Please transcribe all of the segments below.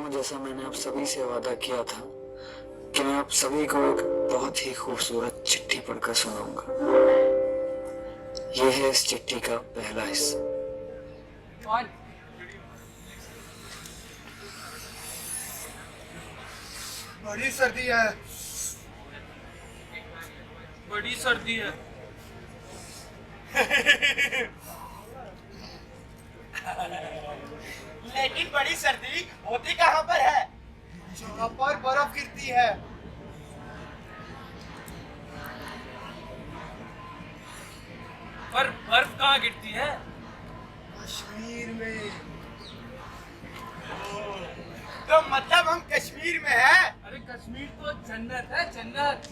हूँ जैसा मैंने आप सभी से वादा किया था कि मैं आप सभी को एक बहुत ही खूबसूरत चिट्ठी पढ़कर सुनाऊंगा। यह है इस चिट्ठी का पहला हिस्सा। बड़ी सर्दी है। बड़ी सर्दी है। लेकिन बड़ी सर्दी होती कहाँ पर है? जहाँ पर बर्फ गिरती है। पर बर्फ कहाँ गिरती है? कश्मीर में। तो मतलब हम कश्मीर में है? अरे कश्मीर तो जन्नत है, जन्नत।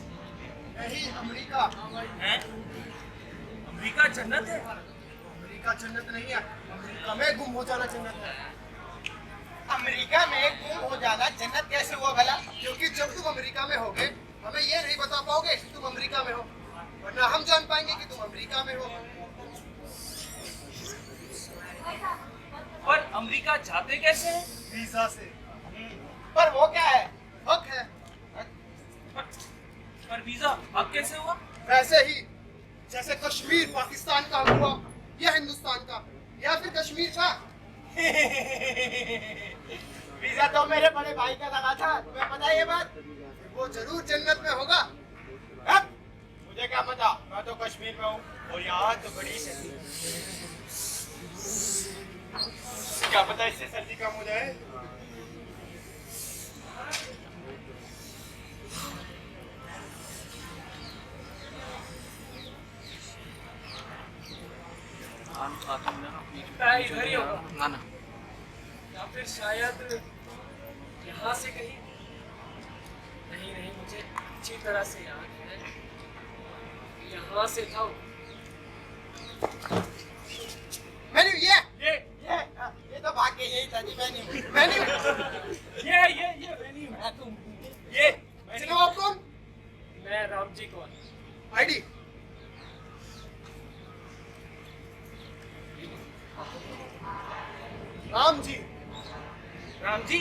नहीं, अमेरिका। है? अमेरिका जन्नत है? अमेरिका जन्नत नहीं है, अमेरिका में गुम हो जाना जन्नत है। अमेरिका में गुम हो जाना जन्नत कैसे हुआ भला? क्योंकि जब तुम अमेरिका में होगे हमें ये नहीं बता पाओगे कि तुम अमेरिका में हो, वरना हम जान पाएंगे कि तुम अमेरिका में हो। और अमेरिका जाते कैसे हैं? वीजा से। पर वो क्या है? हक है। पर वीजा अब कैसे हुआ? वैसे ही जैसे कश्मीर पाकिस्तान का हुआ या हिंदुस्तान का या फिर कश्मीर का। वीजा तो मेरे बड़े भाई का लगा था, तुम्हें पता है ये बात? वो जरूर जन्नत में होगा। अब मुझे क्या पता, मैं तो कश्मीर में हूँ और यहाँ तो बड़ी सर्दी। क्या पता इससे सर्दी कम हो जाए। इधर ही होगा ना ना, या फिर शायद यहाँ से कहीं। नहीं नहीं, मुझे अच्छी तरह से याद है, यहाँ से था वो। मेन्यू ये तो भाग्य यही था जी। मेन्यू ये वेन्यू है। तुम ये चलो आप कौन? मैं रामजी कौन? आईडी। राम जी। रामजी?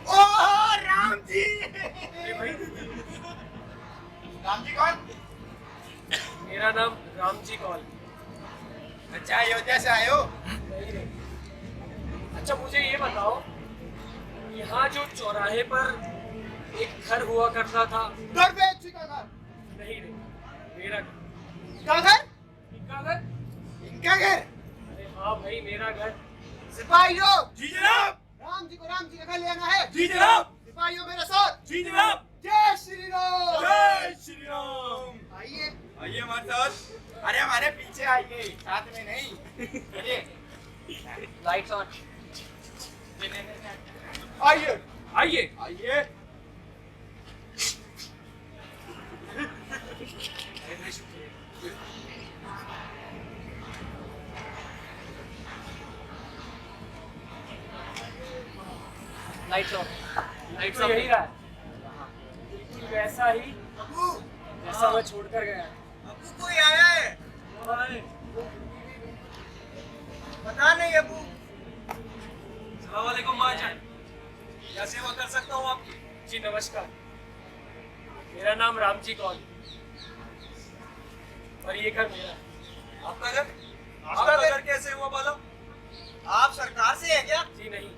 ओह राम जी। अरे भाई, राम जी कौन? मेरा नाम रामजी कौल। अच्छा अयोध्या से आए हो? नहीं नहीं। अच्छा मुझे ये बताओ, यहाँ जो चौराहे पर एक घर हुआ करता था। दरवेश का घर। नहीं नहीं, मेरा घर। का घर? इनका घर? इनका घर। अरे हाँ भाई, मेरा घर। सिपाहियों, जी जनाब। राम जी को राम जी का घर ले आना है। जी जनाब। सिपाहियों मेरे साथ। जी जनाब। जय श्री राम। जय श्री राम। आइए। आइए हमारे साथ। अरे हमारे पीछे आइए, साथ में नहीं। चलिए। Lights on. आइए। आइए। आइए। Lights on. Lights on. यही रहा है, बिल्कुल वैसा ही अबू, जैसा मैं छोड़कर गया। अबू कोई आया है? पता नहीं अबू। अस्सलाम वालेकुम भाईजान, क्या सेवा कर सकता हूँ आपकी? जी नमस्कार, मेरा नाम रामजी कौल और ये घर मेरा है। आपका घर? आपका घर कैसे हुआ मालूम? आप सरकार से है क्या? जी नहीं,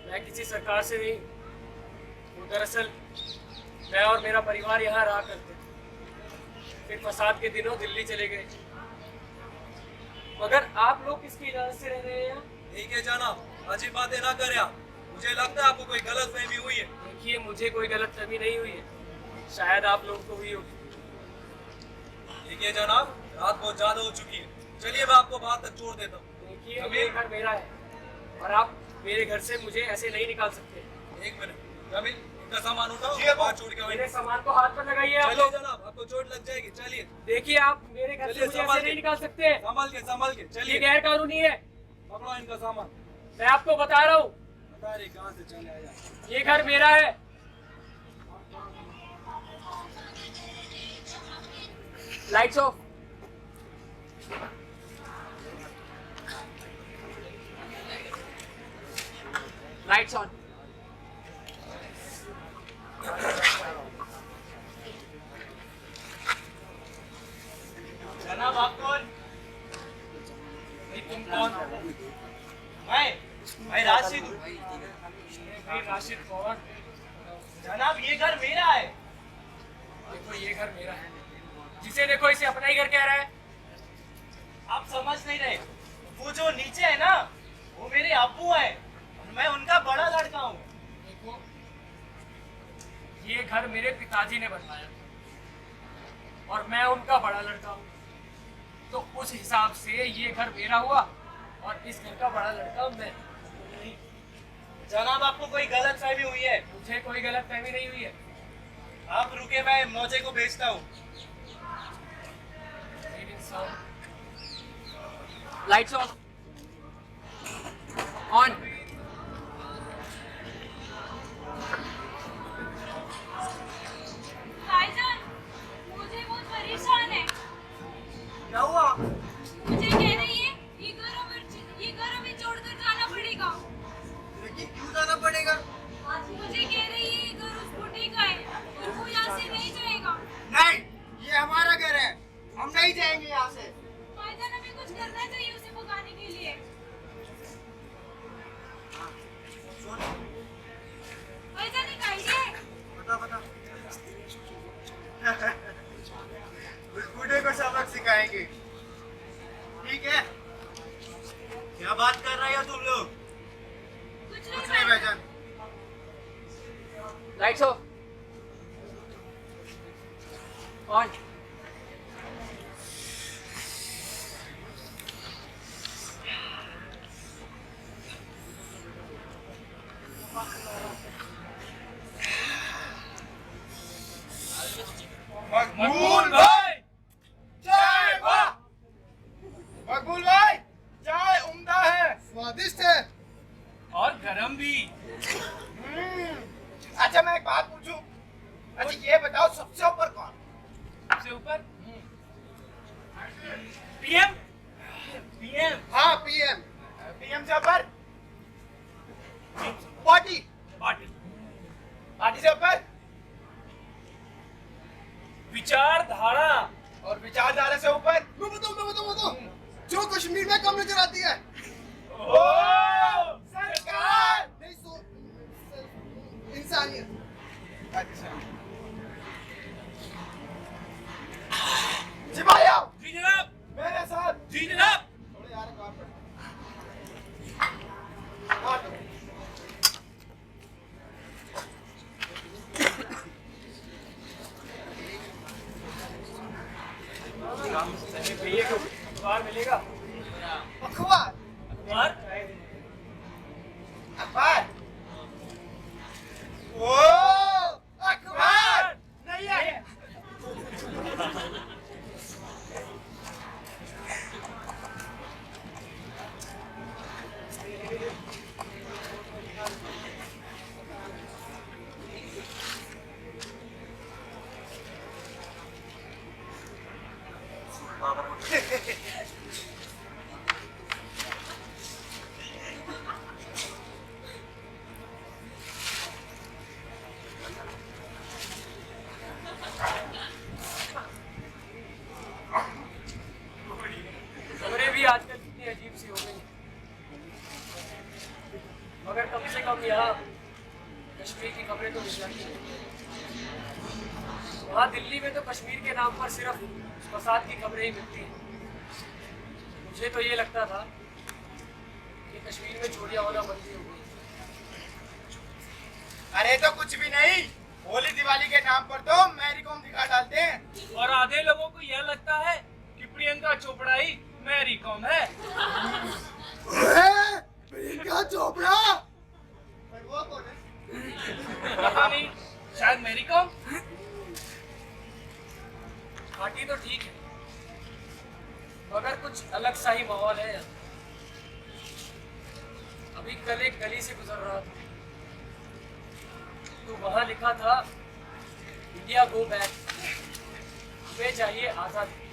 मैं किसी सरकार से नहीं। वो दरअसल मैं और मेरा परिवार यहाँ रहा करते थे, फिर फसाद के दिनों दिल्ली चले गए। मगर आप लोग किसकी इजाजत से रह रहे हैं यहाँ? ठीक है जनाब, अजीब बातें ना करें आप। मुझे लगता है आपको कोई गलत फहमी हुई है। देखिए, मुझे कोई गलतफहमी नहीं हुई है, शायद आप लोग को हुई होगी। ठीक है जनाब, रात बहुत ज्यादा हो चुकी है, चलिए मैं आपको बात तक छोड़ देता हूँ। देखिए, ये घर मेरा है और आप मेरे घर से मुझे ऐसे नहीं निकाल सकते। एक मिनट, कभी इनका सामान उठाओ, जी, बात छोड़ के मेरे वहीं। सामान को हाथ पर लगाइए आप चलिए लोग। जनाब, आपको चोट लग जाएगी, चलिए। देखिए, आप मेरे घर से चलिए, मुझे संभाल ऐसे के। नहीं निकाल सकते। संभल के ये चलिए। गैर कानूनी है, पकड़ो इनका सामान। मैं आपको बता रहा हूँ। बता रही कहाँ से चले आया। ये घर मेरा है। Lights off. Lights on. जनाब आप कौन? तुम कौन? मैं राशिद हूँ। भाई राशिद कौन? जनाब ये घर मेरा है। देखो ये घर मेरा है, जिसे देखो इसे अपना ही घर कह रहा है। आप समझ नहीं रहे, वो जो नीचे है ना वो मेरे अब्बू है और मैं उनका बड़ा लड़का हूँ। देखो ये घर मेरे पिताजी ने बनवाया और मैं उनका बड़ा लड़का हूँ, तो उस हिसाब से ये घर मेरा हुआ और इस घर का बड़ा लड़का मैं। जनाब आपको कोई गलत फहमी हुई है। मुझे कोई गलत फहमी नहीं हुई है। आप रुके, मैं मौजे को भेजता हूँ। Lights on. ऑन। भाईजान, मुझे बहुत परेशान है। क्या हुआ? मुझे कह रही है ये घर हमें छोड़कर जाना पड़ेगा। लेकिन क्यों जाना पड़ेगा? मुझे कह रही है ये घर उस बुढ़े का है और वो यहाँ से नहीं जाएगा। नहीं, ये हमारा घर है, हम नहीं जाएंगे यहाँ से। भाईजान हमें कुछ करना चाहिए उसे भगाने के लिए। भाईजान एक आइडिया है। बता उस बूढ़े को सबक सिखाएंगे। ठीक है? क्या बात कर रहे हो तुम लोग? कुछ कुछ नहीं नहीं भाईजान। Lights off. ऑन। मकबूल भाई, चाय वाह! मकबूल भाई, चाय उम्दा है, स्वादिष्ट है और गरम भी। अच्छा मैं एक बात पूछूं? अच्छा ये बताओ सबसे ऊपर कौन? सबसे ऊपर पीएम। पीएम? हाँ पीएम। पीएम से ऊपर पार्टी। पार्टी। पार्टी से ऊपर विचारधारा। और विचारधारा से ऊपर मैं बताऊं जो कश्मीर में कम नजर आती है। ओ सरकार नहीं इंसानियत। अच्छा जी भाई आओ जी जनाब। मेरे साथ। जी जनाब। थोड़े यार काम पर हाँ, तो। अखबार मिलेगा। अखबार अखबार अखबार ओ अखबार नहीं है। खबरें भी आजकल कितनी अजीब सी हो गई, मगर कम से कम यहाँ कश्मीर की खबरें तो मिल जाती हैं। वहाँ दिल्ली में तो कश्मीर के नाम पर सिर्फ फसाद की खबरें ही मिलती हैं। मुझे तो ये लगता था कि कश्मीर में चोरियां होना बंद हो गई। अरे तो कुछ भी नहीं, होली दिवाली के नाम पर तो मैरी कॉम दिखा डालते हैं। और आधे लोगों को यह लगता है कि प्रियंका चोपड़ा ही मैरी कॉम है। प्रियंका चोपड़ा पर वो कौन है? पता नहीं, शायद मैरी कॉम। पार्टी तो ठीक है, मगर कुछ अलग सा ही माहौल है यहाँ। अभी कल एक गली से गुजर रहा था, तो वहां लिखा था इंडिया गो बैक, हमें चाहिए आजादी।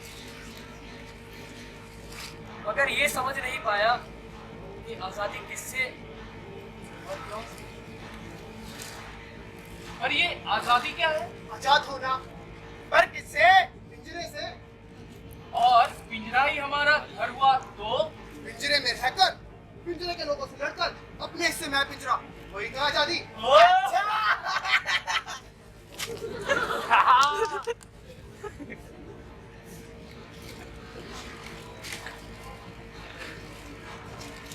मगर ये समझ नहीं पाया कि आजादी किससे और क्यों। और ये आजादी क्या है? आजाद होना। पर किससे? पिंजरे से। और पिंजरा ही हमारा घर हुआ तो? पिंजरे में रहकर, पिंजरे के लोगों से लड़कर, अपने हिस्से में पिंजरा, वही तो आजादी।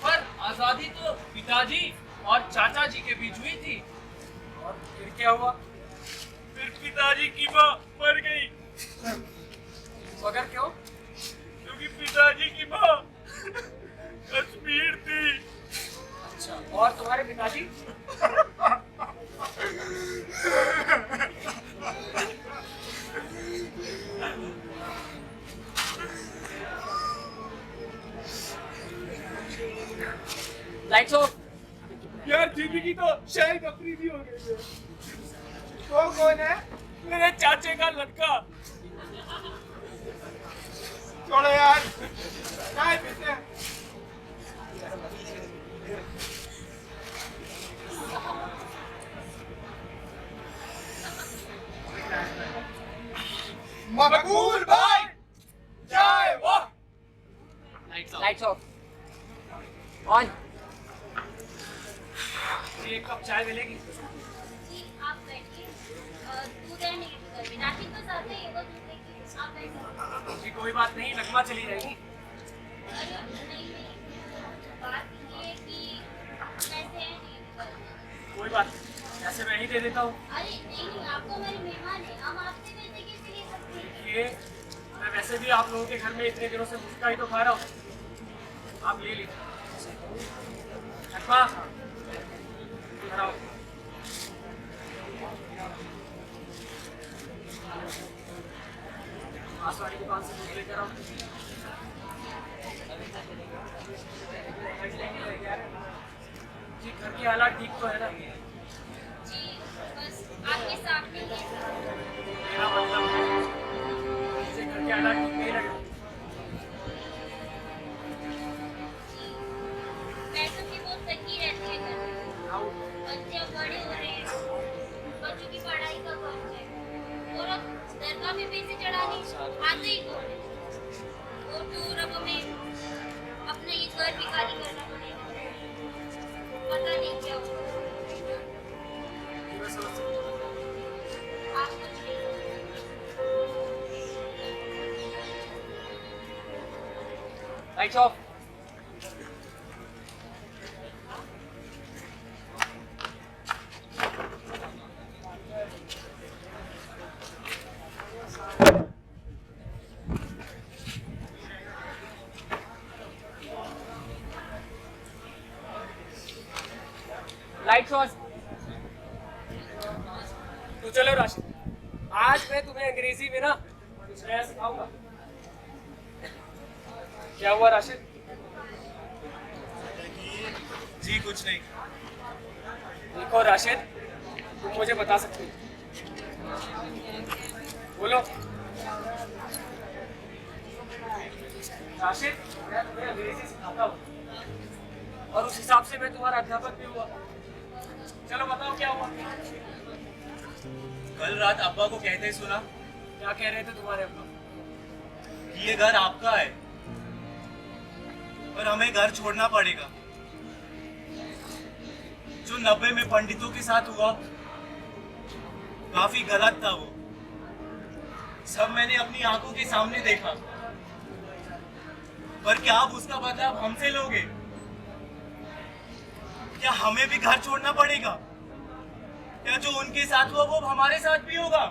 पर आजादी तो पिताजी और चाचा जी के बीच हुई थी। और फिर क्या हुआ? फिर पिताजी की माँ मर गई। मगर क्यों? क्योंकि पिताजी की माँ कश्मीर थी। अच्छा, और तुम्हारे पिताजी? Lights off. यार जिंदगी तो शायद अपनी भी हो गई है। वो कौन है? मेरे चाचे का लड़का। छोड़ो यार, चाय पीते हैं। मकबूल भाई, जय वाह। Lights off. ऑन। एक कप चाय मिलेगी? जी आप बैठिए। दूध है नहीं घर में, राशन तो साथ है, वो दूध लेके आप बैठिए। जी कोई बात नहीं, नगमा चली जाएगी। अरे नहीं, बात ये कि कैसे है नहीं घर। कोई बात नहीं, ऐसे मैं ही दे देता हूँ। अरे नहीं, आप तो मेरे मेहमान हैं, हम आपसे पैसे कैसे ले सकते हैं? ये मैं वैसे भी आप लोगों के घर में इतने दिनों से मुफ्त ही तो खा रहा हूँ। आप ले लीजिए। नगमा, इधर आओ। पास वाली दुकान से दूध लेकर आओ। जी घर की हालात ठीक तो है ना? जी बस आपके सामने ही है। मेरा मतलब है मुझे घर के हालात ठीक नहीं लगे। पैसों की बहुत तंगी रहती है घर में। बच्चे अब बड़े हो रहे हैं, बच्चों की पढ़ाई का खर्च है, और अब दरगाह में पैसे चढ़ाने आते ही कौन है? और तो अब हमें अपना ये घर भी खाली करना पड़ेगा, पता नहीं क्या होगा। मैं समझ सकता हूँ। आप कुछ नहीं लाइट्स ऑफ। Lights on. तो चलो राशिद, आज मैं तुम्हें अंग्रेजी में ना कुछ नया सिखाऊंगा। क्या हुआ राशिद? जी कुछ नहीं। देखो राशिद, तुम मुझे बता सकते हो, बोलो। राशिद, मैं तुम्हें अंग्रेजी सिखाता हूँ और उस हिसाब से मैं तुम्हारा अध्यापक भी हुआ। चलो बताओ क्या हुआ? कल रात अब्बा को कहते सुना क्या कह रहे थे तुम्हारे अब्बा? कि ये घर आपका है और हमें घर छोड़ना पड़ेगा। जो 90 में पंडितों के साथ हुआ काफी गलत था। वो सब मैंने अपनी आंखों के सामने देखा। पर क्या आप उसका बदला हमसे लोगे? क्या हमें भी घर छोड़ना पड़ेगा? क्या जो उनके साथ हुआ वो हमारे साथ भी होगा?